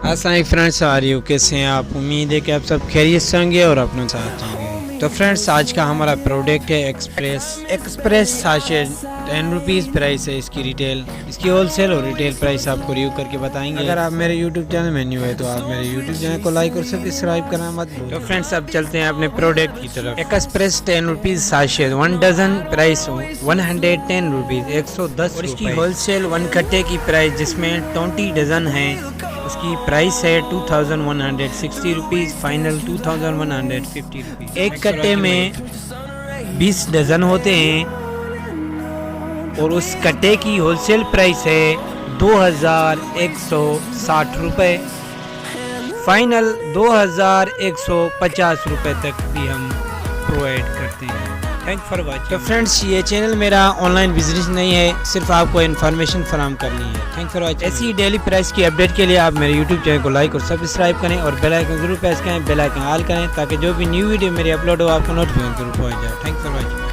अस्सलाम फ्रेंड्स, आ रही हो कैसे हैं आप? उम्मीद है कि आप सब खैरियत से होंगे और अपने साथ होंगे। तो फ्रेंड्स, आज का हमारा प्रोडक्ट है एक्सप्रेस साशे। 10 रुपीज़ प्राइस है इसकी रिटेल। इसकी होलसेल और रिटेल प्राइस आपको रिव्यू करके बताएंगे। अगर आप मेरे यूट्यूब चैनल में न्यू है तो आप मेरे यूट्यूब चैनल को लाइक और सब्सक्राइब करना मत भूलिए। तो फ्रेंड्स, अब चलते हैं अपने प्रोडक्ट की तरफ। Express 10 rupees sachet, 1 dozen price 110 rupees, 110। और इसकी होलसेल 1 कट्टे की प्राइस जिसमें 20 डजन है, उसकी प्राइस है 2160 रुपीज़। Final 2150 rupees. एक कट्टे में 20 डजन होते हैं और उस कट्टे की होलसेल प्राइस है 2160 रुपये। फाइनल 2150 रुपये तक भी हम प्रोवाइड करते हैं। Thank for watching. तो फ्रेंड्स, ये चैनल मेरा ऑनलाइन बिजनेस नहीं है, सिर्फ आपको इन्फॉर्मेशन फराहम करनी है। Thank for watching. ऐसी डेली प्राइस की अपडेट के लिए आप मेरे यूट्यूब चैनल को लाइक और सब्सक्राइब करें और बेल आइकन जरूर प्रेस करें, बेल आइकन ऑल करें ताकि जो भी न्यू वीडियो मेरी अपलोड हो आपको नोटिफिकेशन जरूर पहुंच जाए। Thank for watching.